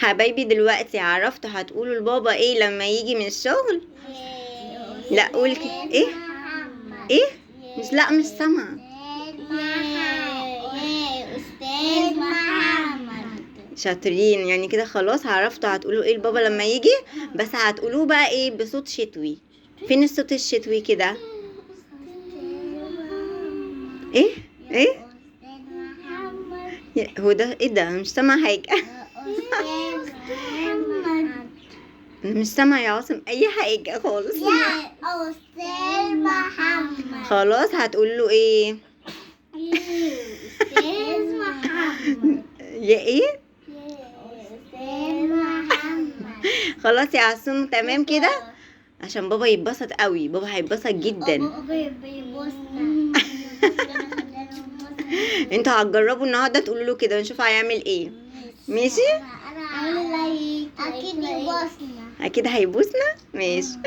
حبايبي دلوقتي عرفتوا هتقولوا لبابا ايه لما يجي من الشغل؟ لا قول ايه؟ ايه؟ مش سامعة. يا أستاذ محمد. شاطرين، يعني كده خلاص عرفتوا هتقولوا ايه لبابا لما يجي، بس هتقولوه بقى ايه بصوت شتوي. فين الصوت الشتوي كده؟ ايه؟ ايه؟ هو ده ايه ده؟ مش سامعة حاجة. مش سامعة يا عاصم اي حاجة خالص. يا أستاذ محمد. خلاص هتقولوا ايه؟ أستاذ محمد. يا ايه؟ أستاذ محمد. خلاص يا عاصم تمام كده، عشان بابا يتبسط قوي، بابا هيتبسط جدا. بيبوسنا. انتوا هتجربوا النهارده تقولوا له كده ونشوف هيعمل ايه. ماشي؟ أكيد يبوسنا. اكيد هيبوسنا. ماشي.